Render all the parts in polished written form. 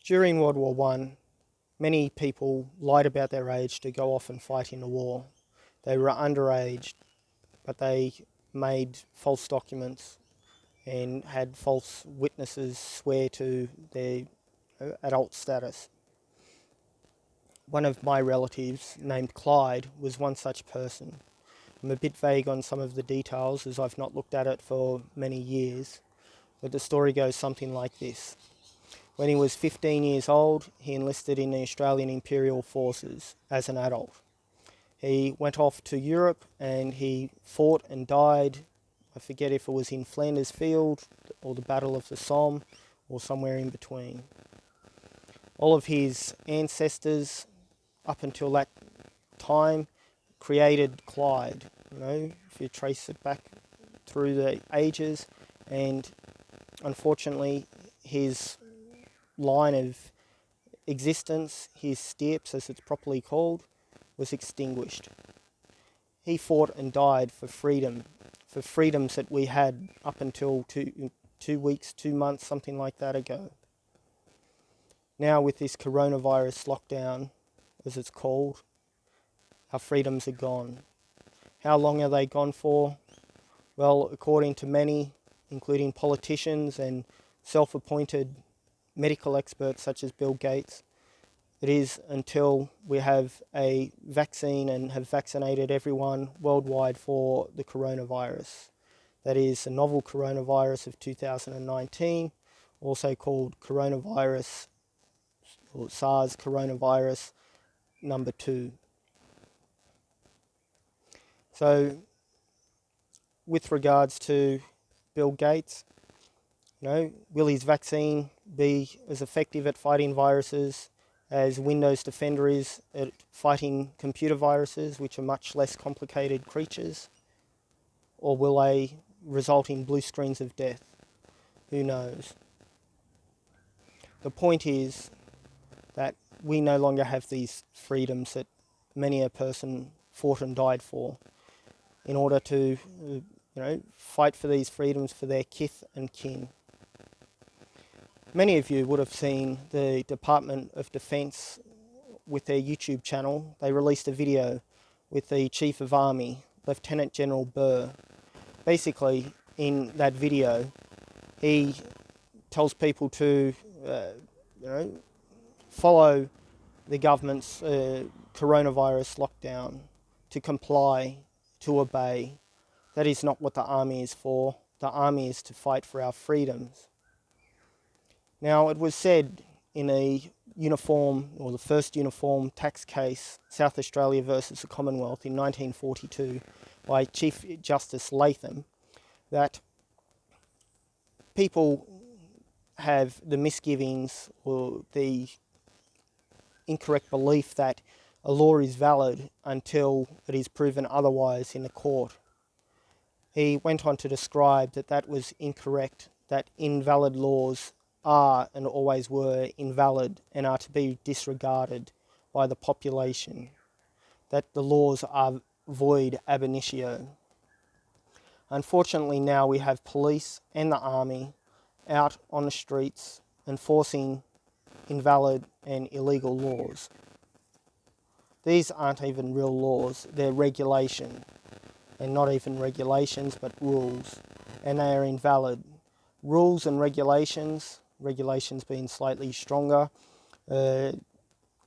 During World War One, many people lied about their age to go off and fight in the war. They were underage, but they made false documents and had false witnesses swear to their adult status. One of my relatives, named Clyde, was one such person. I'm a bit vague on some of the details as I've not looked at it for many years, but the story goes something like this. When he was 15 years old, he enlisted in the Australian Imperial Forces as an adult. He went off to Europe and he fought and died. I forget if it was in Flanders Field or the Battle of the Somme or somewhere in between. All of his ancestors up until that time created Clyde, if you trace it back through the ages, and unfortunately his line of existence, his stirps as it's properly called, was extinguished. He fought and died for freedom, for freedoms that we had up until 2 weeks, 2 months, something like that ago. Now with this coronavirus lockdown, as it's called, our freedoms are gone. How long are they gone for? Well, according to many, including politicians and self-appointed medical experts such as Bill Gates, it is until we have a vaccine and have vaccinated everyone worldwide for the coronavirus. That is the novel coronavirus of 2019, also called coronavirus or SARS coronavirus number 2. So with regards to Bill Gates, will his vaccine be as effective at fighting viruses as Windows Defender is at fighting computer viruses, which are much less complicated creatures? Or will they result in blue screens of death? Who knows? The point is that we no longer have these freedoms that many a person fought and died for in order to fight for these freedoms for their kith and kin. Many of you would have seen the Department of Defence with their YouTube channel. They released a video with the Chief of Army, Lieutenant General Burr. Basically, in that video, he tells people to follow the government's coronavirus lockdown, to comply, to obey. That is not what the army is for. The army is to fight for our freedoms. Now, it was said in a uniform, or the first uniform tax case, South Australia versus the Commonwealth in 1942, by Chief Justice Latham, that people have the misgivings or the incorrect belief that a law is valid until it is proven otherwise in the court. He went on to describe that that was incorrect, that invalid laws are and always were invalid and are to be disregarded by the population, that the laws are void ab initio. Unfortunately, now we have police and the army out on the streets enforcing invalid and illegal laws. These aren't even real laws, they're regulation. And not even regulations, but rules. And they are invalid. Rules and regulations being slightly stronger,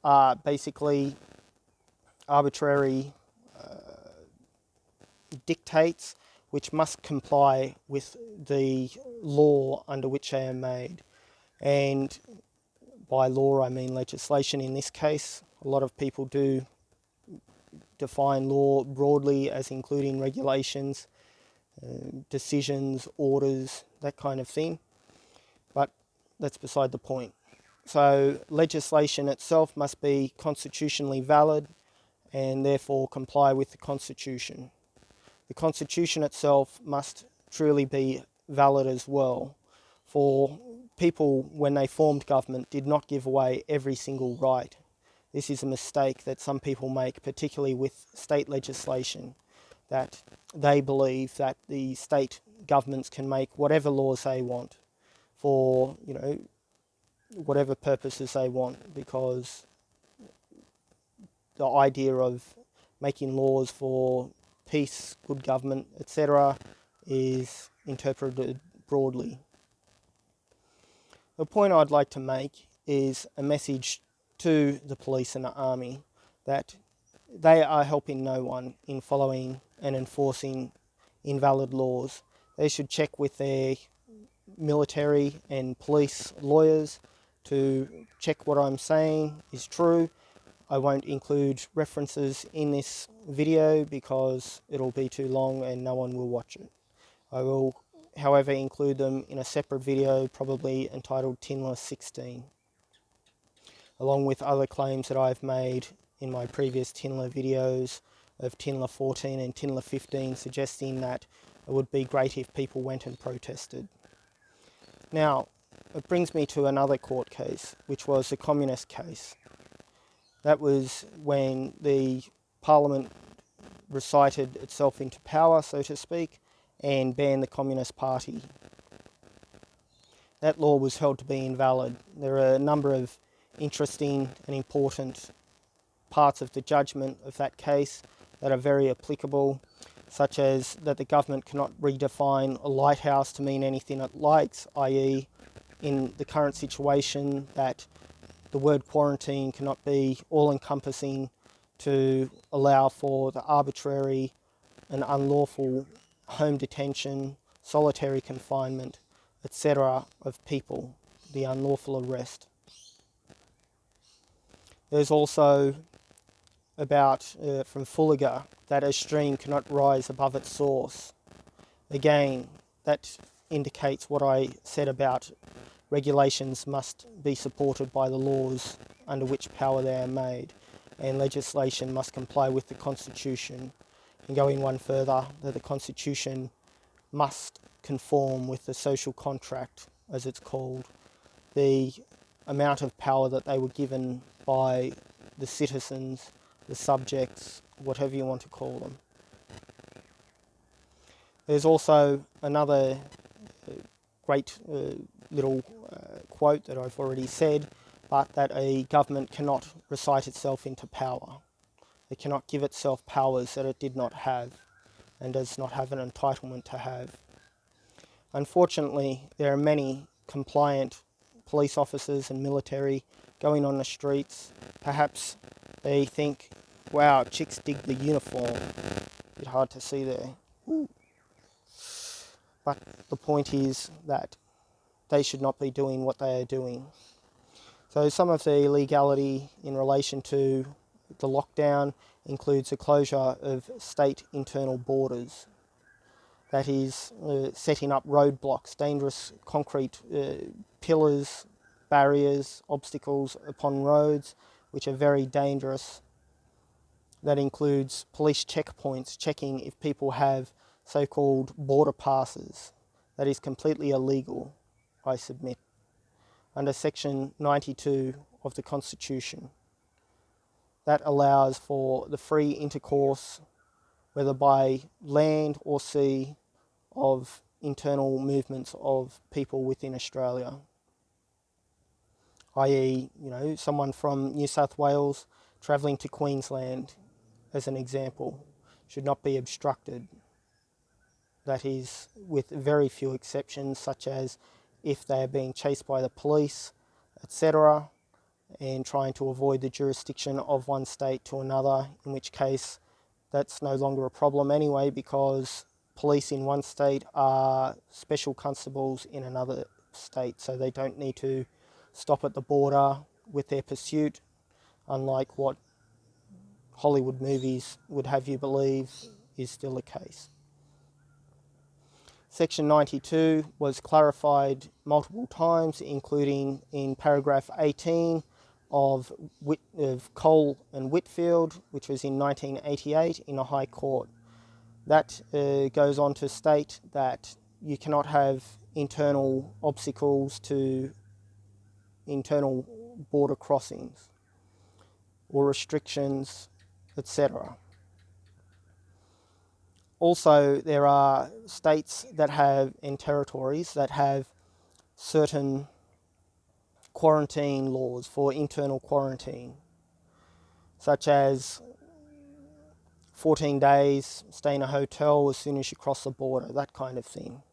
are basically arbitrary dictates which must comply with the law under which they are made. And by law I mean legislation in this case. A lot of people do define law broadly as including regulations, decisions, orders, that kind of thing. But that's beside the point. So legislation itself must be constitutionally valid and therefore comply with the Constitution. The Constitution itself must truly be valid as well, for people, when they formed government, did not give away every single right. This is a mistake that some people make, particularly with state legislation, that they believe that the state governments can make whatever laws they want for, whatever purposes they want, because the idea of making laws for peace, good government, etc. is interpreted broadly. The point I'd like to make is a message to the police and the army that they are helping no one in following and enforcing invalid laws. They should check with their military and police lawyers to check what I'm saying is true. I won't include references in this video because it'll be too long and no one will watch it. I will, however, include them in a separate video, probably entitled TINLA17, along with other claims that I've made in my previous TINLA videos of TINLA14 and TINLA15, suggesting that it would be great if people went and protested. Now, it brings me to another court case, which was the communist case. That was when the Parliament recited itself into power, so to speak, and banned the Communist Party. That law was held to be invalid. There are a number of interesting and important parts of the judgment of that case that are very applicable, such as that the government cannot redefine a lighthouse to mean anything it likes, i.e. in the current situation that the word quarantine cannot be all-encompassing to allow for the arbitrary and unlawful home detention, solitary confinement, etc. of people, the unlawful arrest. There's also about, from Fulliger, that a stream cannot rise above its source. Again, that indicates what I said about regulations must be supported by the laws under which power they are made, and legislation must comply with the Constitution. And going one further, that the Constitution must conform with the social contract, as it's called, the amount of power that they were given by the citizens, the subjects, whatever you want to call them. There's also another great little quote that I've already said, but that a government cannot recite itself into power. It cannot give itself powers that it did not have and does not have an entitlement to have. Unfortunately, there are many compliant police officers and military going on the streets. Perhaps they think, wow, chicks dig the uniform. A bit hard to see there. Ooh. But the point is that they should not be doing what they are doing. So some of the illegality in relation to the lockdown includes the closure of state internal borders. That is, setting up roadblocks, dangerous concrete pillars, barriers, obstacles upon roads, which are very dangerous. That includes police checkpoints, checking if people have so-called border passes. That is completely illegal, I submit, under Section 92 of the Constitution. That allows for the free intercourse, whether by land or sea, of internal movements of people within Australia. I.e., someone from New South Wales travelling to Queensland, as an example, should not be obstructed. That is, with very few exceptions, such as if they are being chased by the police, etc., and trying to avoid the jurisdiction of one state to another, in which case that's no longer a problem anyway, because police in one state are special constables in another state, so they don't need to stop at the border with their pursuit, unlike what Hollywood movies would have you believe is still the case. Section 92 was clarified multiple times, including in paragraph 18 of Cole and Whitfield, which was in 1988 in a High Court. That goes on to state that you cannot have internal obstacles to internal border crossings or restrictions, etc. Also, there are states that have, and territories that have certain quarantine laws for internal quarantine, such as 14 days, stay in a hotel as soon as you cross the border, that kind of thing.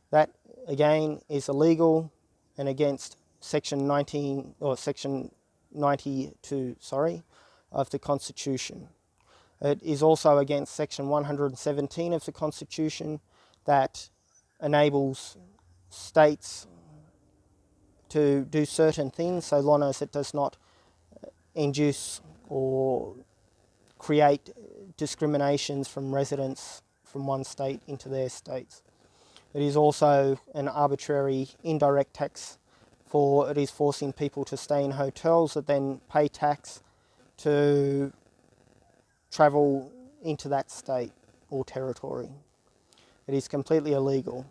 That, again, is illegal and against Section 92, of the Constitution. It is also against Section 117 of the Constitution that enables states to do certain things so long as it does not induce or create discriminations from residents from one state into their states. It is also an arbitrary indirect tax, for it is forcing people to stay in hotels that then pay tax to travel into that state or territory. It is completely illegal.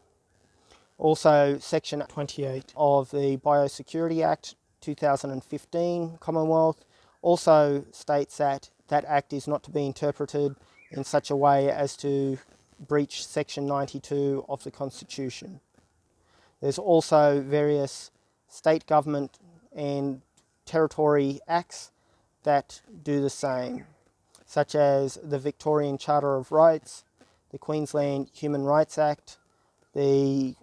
Also, Section 28 of the Biosecurity Act 2015, Commonwealth, also states that that act is not to be interpreted in such a way as to breach Section 92 of the Constitution. There's also various state government and territory acts that do the same, such as the Victorian Charter of Rights, the Queensland Human Rights Act, the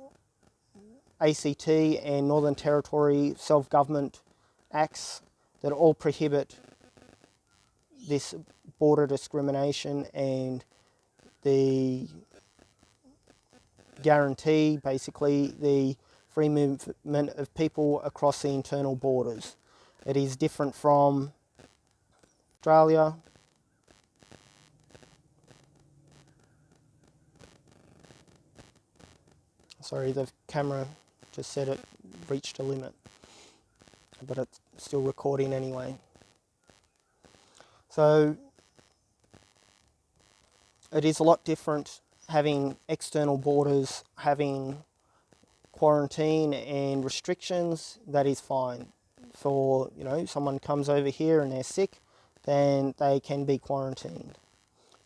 ACT and Northern Territory Self-Government Acts that all prohibit this border discrimination and the guarantee, basically, the free movement of people across the internal borders. It is different from Australia. Sorry, the camera just said it reached a limit, but it's still recording anyway. So it is a lot different having external borders, having quarantine and restrictions. That is fine. For, someone comes over here and they're sick, then they can be quarantined.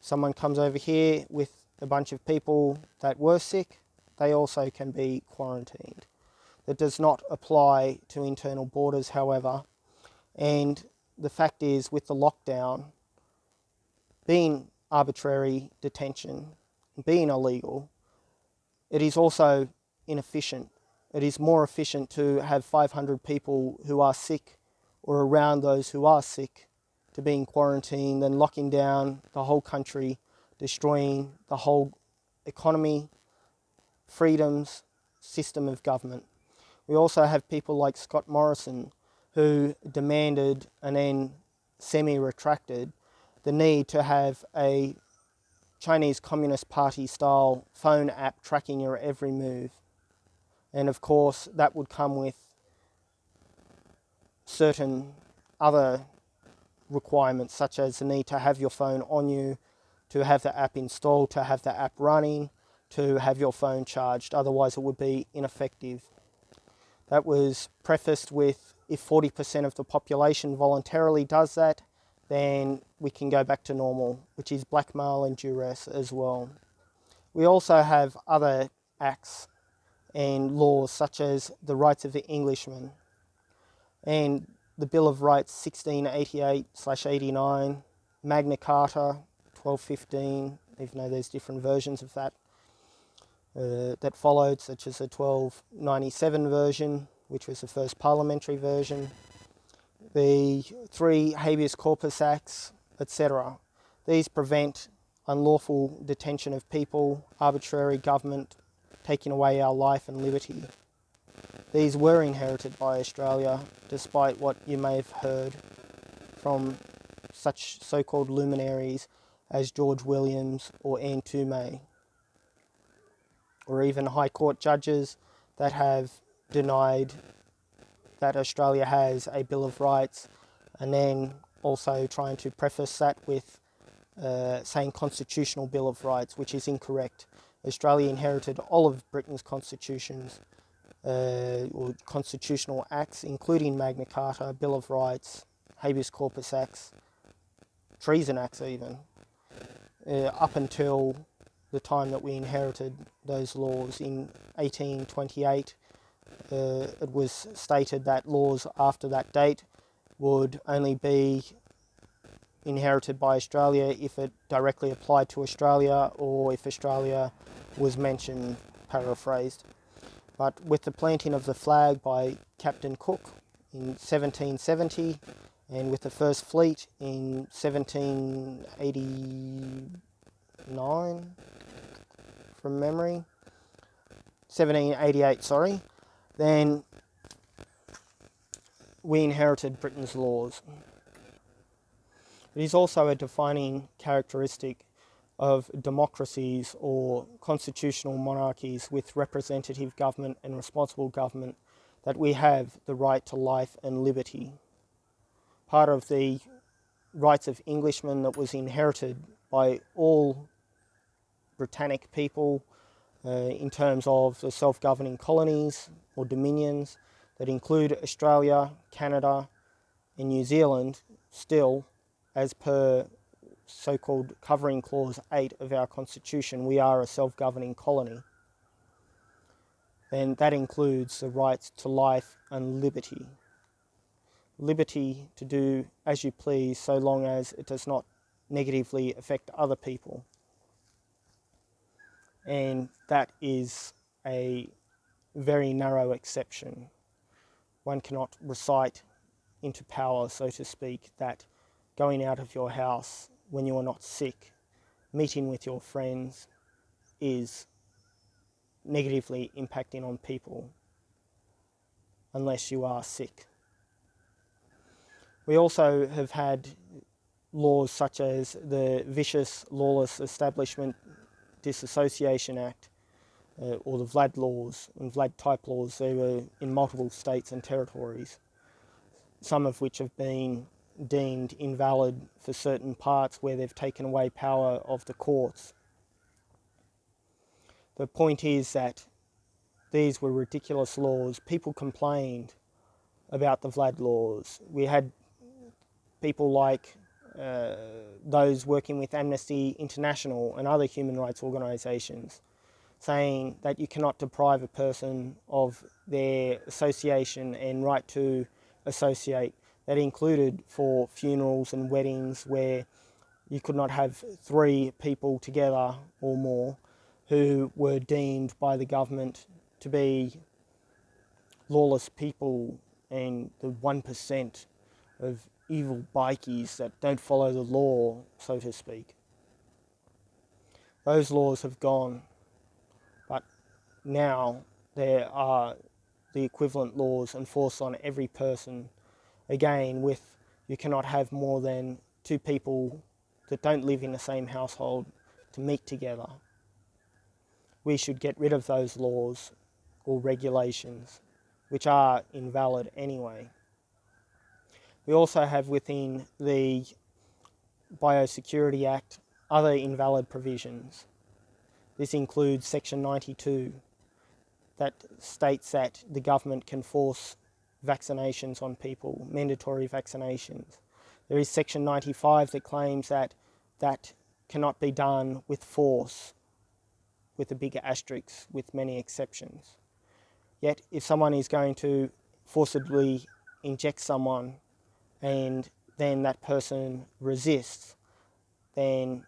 Someone comes over here with a bunch of people that were sick, they also can be quarantined. That does not apply to internal borders, however. And the fact is, with the lockdown being arbitrary detention, being illegal, it is also inefficient. It is more efficient to have 500 people who are sick or around those who are sick to be in quarantine than locking down the whole country, destroying the whole economy, freedoms, system of government. We also have people like Scott Morrison, who demanded and then semi-retracted the need to have a Chinese Communist Party style phone app tracking your every move. And of course, that would come with certain other requirements, such as the need to have your phone on you, to have the app installed, to have the app running, to have your phone charged. Otherwise, it would be ineffective. That was prefaced with, if 40% of the population voluntarily does that, then we can go back to normal, which is blackmail and duress as well. We also have other acts and laws, such as the Rights of the Englishman and the Bill of Rights 1688/89, Magna Carta 1215, even though there's different versions of that, that followed, such as the 1297 version, which was the first parliamentary version, the 3 habeas corpus acts, etc. These prevent unlawful detention of people, arbitrary government taking away our life and liberty. These were inherited by Australia, despite what you may have heard from such so-called luminaries as George Williams or Anne Toomey, or even High Court judges that have denied that Australia has a Bill of Rights, and then also trying to preface that with saying Constitutional Bill of Rights, which is incorrect. Australia inherited all of Britain's constitutions, or constitutional acts, including Magna Carta, Bill of Rights, habeas corpus acts, treason acts even, up until the time that we inherited those laws in 1828, it was stated that laws after that date would only be inherited by Australia if it directly applied to Australia or if Australia was mentioned, paraphrased. But with the planting of the flag by Captain Cook in 1770 and with the first fleet in 1789, from memory, 1788, sorry, then we inherited Britain's laws. It is also a defining characteristic of democracies or constitutional monarchies with representative government and responsible government that we have the right to life and liberty. Part of the rights of Englishmen that was inherited by all Britannic people in terms of the self-governing colonies or dominions that include Australia, Canada and New Zealand, still, as per so-called covering clause 8 of our constitution, we are a self-governing colony. And that includes the rights to life and liberty. Liberty to do as you please so long as it does not negatively affect other people. And that is a very narrow exception. One cannot recite into power, so to speak, that going out of your house when you are not sick, meeting with your friends, is negatively impacting on people unless you are sick. We also have had laws such as the Vicious Lawless Establishment Disassociation Act, or the VLAD laws and VLAD type laws. They were in multiple states and territories, some of which have been deemed invalid for certain parts where they've taken away power of the courts. The point is that these were ridiculous laws. People complained about the VLAD laws. We had people like those working with Amnesty International and other human rights organisations saying that you cannot deprive a person of their association and right to associate. That included for funerals and weddings where you could not have 3 people together or more who were deemed by the government to be lawless people and the 1% of evil bikies that don't follow the law, so to speak. Those laws have gone, but now there are the equivalent laws enforced on every person. Again, with you cannot have more than 2 people that don't live in the same household to meet together. We should get rid of those laws or regulations, which are invalid anyway. We also have within the Biosecurity Act other invalid provisions. This includes Section 92 that states that the government can force vaccinations on people, mandatory vaccinations. There is Section 95 that claims that that cannot be done with force, with a big asterisk, with many exceptions. Yet if someone is going to forcibly inject someone and then that person resists, then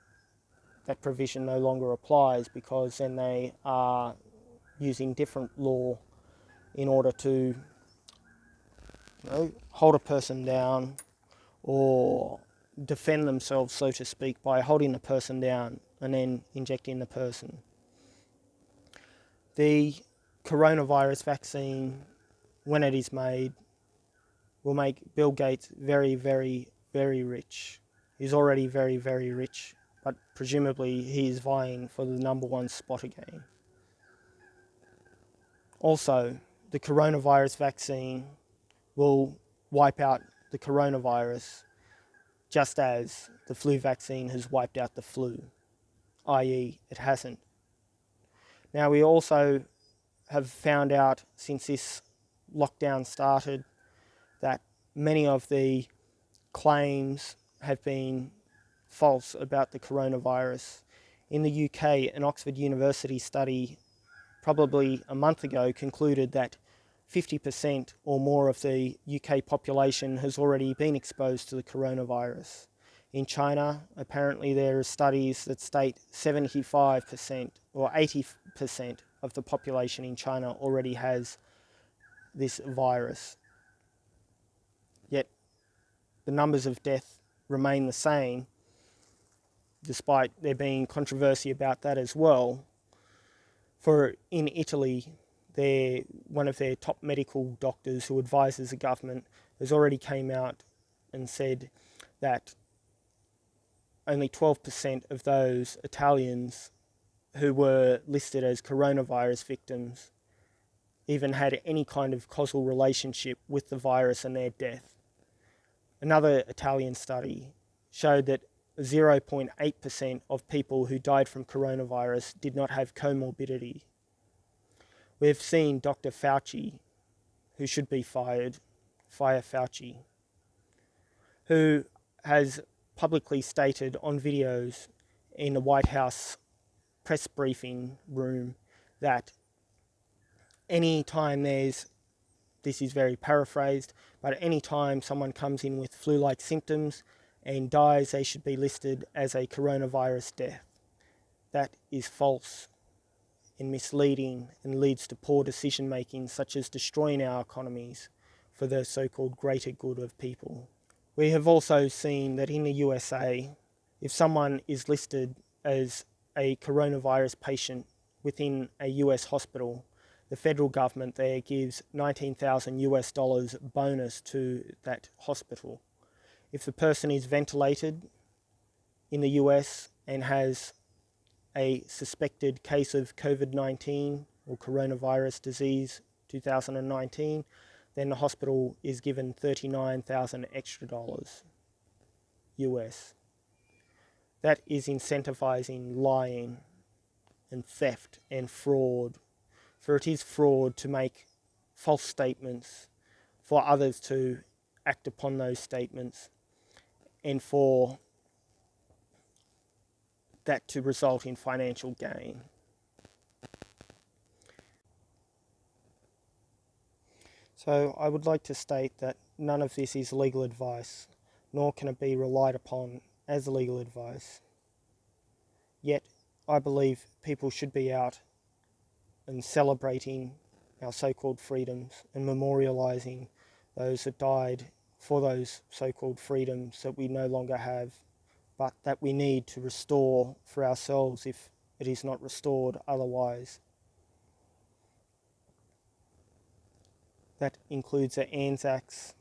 that provision no longer applies, because then they are using different law in order to hold a person down or defend themselves, so to speak, by holding the person down and then injecting the person. The coronavirus vaccine, when it is made, will make Bill Gates very, very, very rich. He's already very, very rich, but presumably he is vying for the #1 spot again. Also, the coronavirus vaccine will wipe out the coronavirus just as the flu vaccine has wiped out the flu, i.e. it hasn't. Now, we also have found out since this lockdown started that many of the claims have been false about the coronavirus. In the UK, an Oxford University study probably a month ago concluded that 50% or more of the UK population has already been exposed to the coronavirus. In China, apparently there are studies that state 75% or 80% of the population in China already has this virus. Yet the numbers of death remain the same, despite there being controversy about that as well. For in Italy, one of their top medical doctors who advises the government has already came out and said that only 12% of those Italians who were listed as coronavirus victims even had any kind of causal relationship with the virus and their death. Another Italian study showed that 0.8% of people who died from coronavirus did not have comorbidity. We've seen Dr. Fauci, who should be fired, fire Fauci, who has publicly stated on videos in the White House press briefing room that any time this is very paraphrased, but any time someone comes in with flu-like symptoms and dies, they should be listed as a coronavirus death. That is false and misleading and leads to poor decision making, such as destroying our economies for the so-called greater good of people. We have also seen that in the USA, if someone is listed as a coronavirus patient within a US hospital, the federal government there gives $19,000 bonus to that hospital. If the person is ventilated in the US and has a suspected case of COVID-19 or coronavirus disease 2019, then the hospital is given $39,000 extra US. That is incentivizing lying and theft and fraud. For it is fraud to make false statements, for others to act upon those statements, and for that to result in financial gain. So I would like to state that none of this is legal advice, nor can it be relied upon as legal advice. Yet I believe people should be out and celebrating our so-called freedoms and memorialising those that died for those so-called freedoms that we no longer have, but that we need to restore for ourselves if it is not restored otherwise. That includes the ANZACs,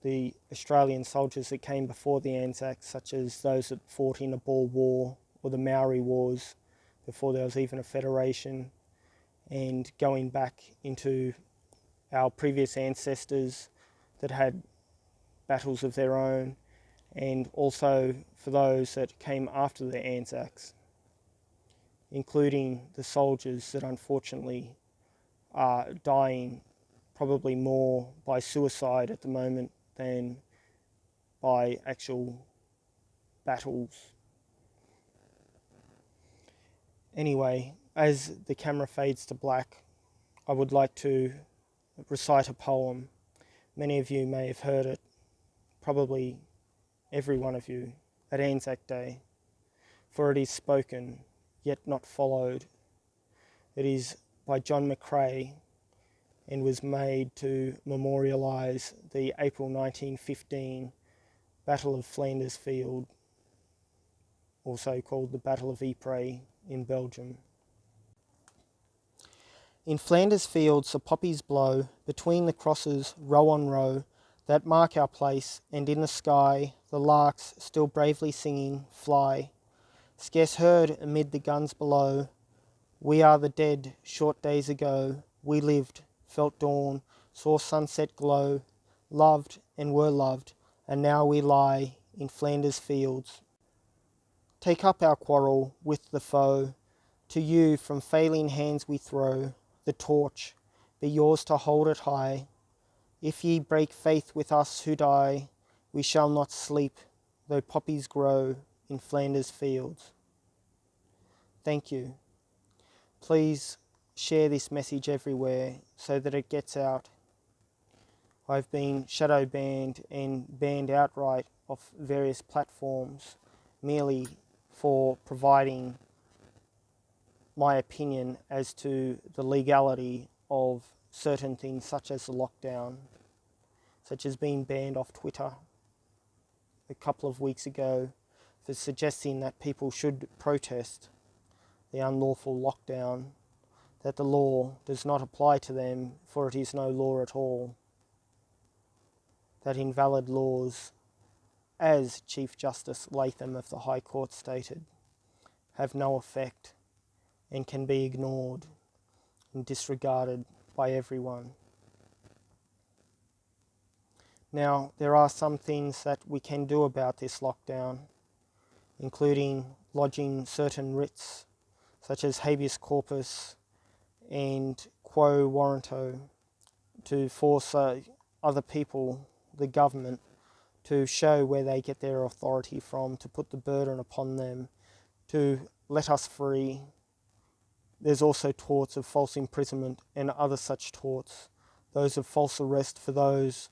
the Australian soldiers that came before the ANZACs, such as those that fought in the Boer War or the Maori Wars before there was even a federation, and going back into our previous ancestors that had battles of their own, and also for those that came after the ANZACs, including the soldiers that unfortunately are dying probably more by suicide at the moment than by actual battles. Anyway, as the camera fades to black, I would like to recite a poem. Many of you may have heard it, probably every one of you, at ANZAC Day. For it is spoken, yet not followed. It is by John McCrae and was made to memorialise the April 1915 Battle of Flanders Field, also called the Battle of Ypres in Belgium. In Flanders fields the poppies blow, between the crosses, row on row, that mark our place, and in the sky the larks, still bravely singing, fly. Scarce heard amid the guns below, we are the dead, short days ago, we lived, felt dawn, saw sunset glow, loved and were loved, and now we lie in Flanders fields. Take up our quarrel with the foe, to you from failing hands we throw the torch, be yours to hold it high. If ye break faith with us who die, we shall not sleep, though poppies grow in Flanders fields. Thank you. Please share this message everywhere so that it gets out I've been shadow banned and banned outright off various platforms merely for providing my opinion as to the legality of certain things such as the lockdown, such as being banned off Twitter a couple of weeks ago for suggesting that people should protest the unlawful lockdown, that the law does not apply to them, for it is no law at all, that invalid laws, as Chief Justice Latham of the High Court stated, have no effect and can be ignored and disregarded by everyone. Now, there are some things that we can do about this lockdown, including lodging certain writs, such as habeas corpus and quo warranto, to force other people, the government, to show where they get their authority from, to put the burden upon them, to let us free. There's also torts of false imprisonment and other such torts, those of false arrest for those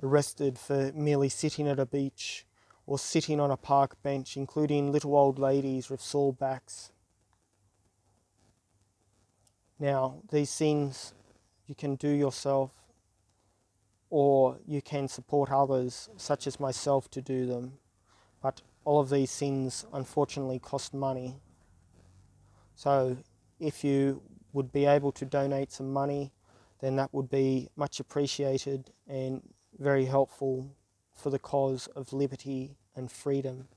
arrested for merely sitting at a beach or sitting on a park bench, including little old ladies with sore backs. Now, these things you can do yourself, or you can support others, such as myself, to do them. But all of these things, unfortunately, cost money. So if you would be able to donate some money, then that would be much appreciated and very helpful for the cause of liberty and freedom.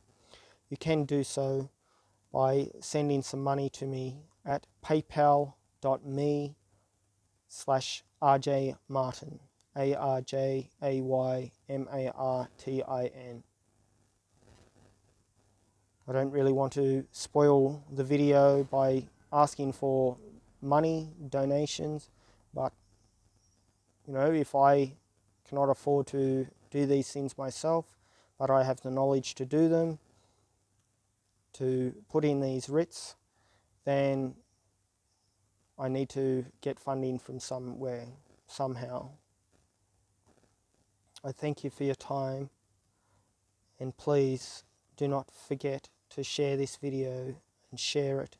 You can do so by sending some money to me at paypal.me/Arjay Martin, ARJAYMARTIN. I don't really want to spoil the video by asking for money, donations, but if I cannot afford to do these things myself, but I have the knowledge to do them, to put in these writs, then I need to get funding from somewhere, somehow. I thank you for your time, and please do not forget to share this video and share it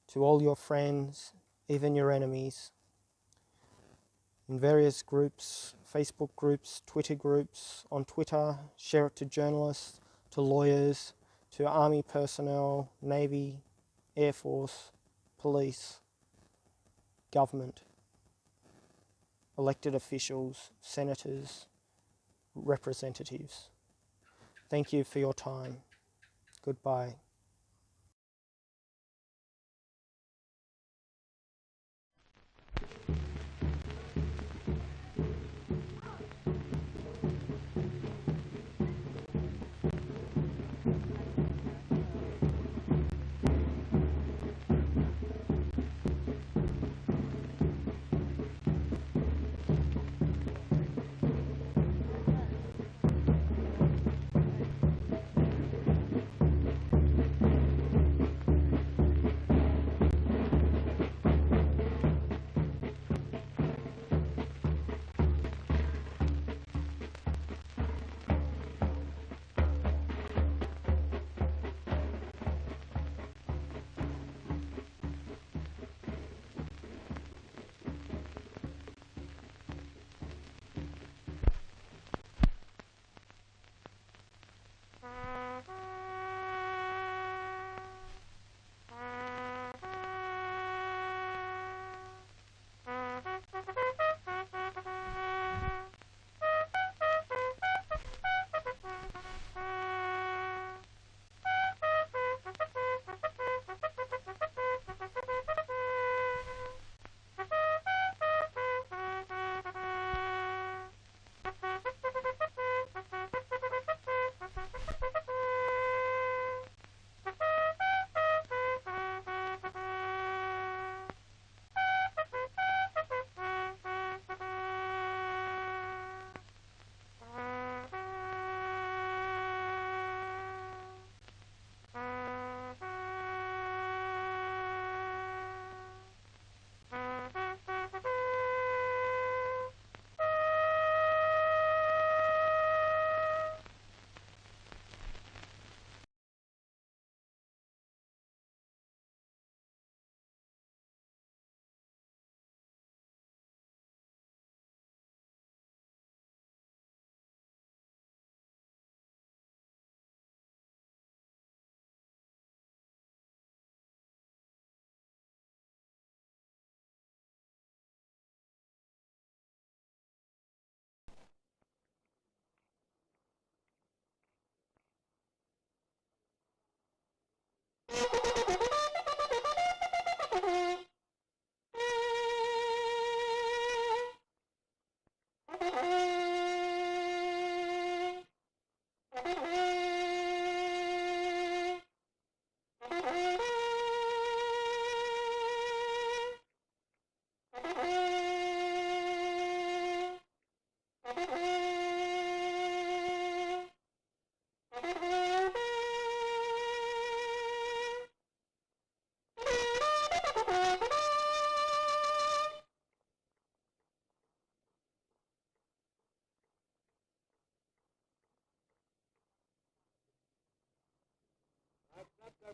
to all your friends, even your enemies, in various groups, Facebook groups, Twitter groups. On Twitter, share it to journalists, to lawyers, to army personnel, Navy, Air Force, police, government, elected officials, senators, representatives. Thank you for your time. Goodbye.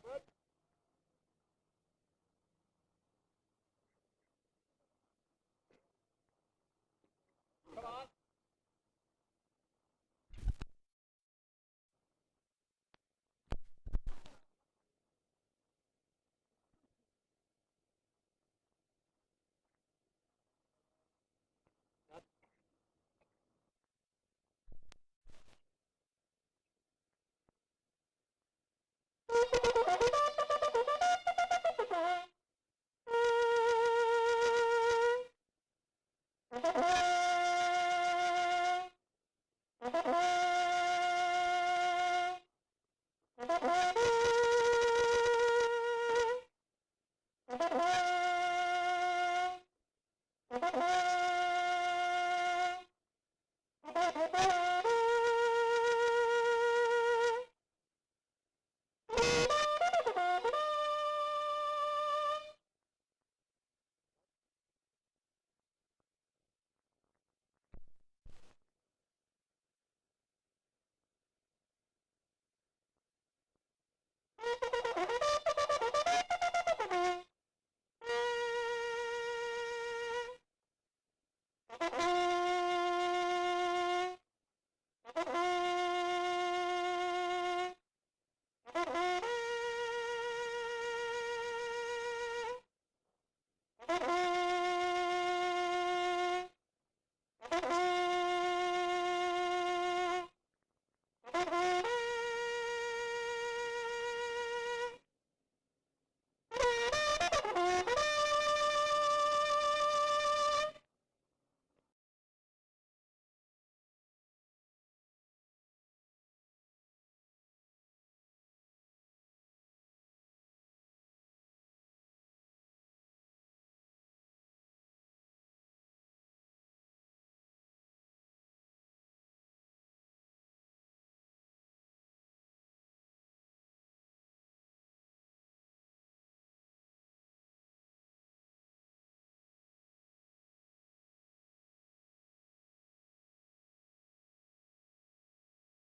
bud.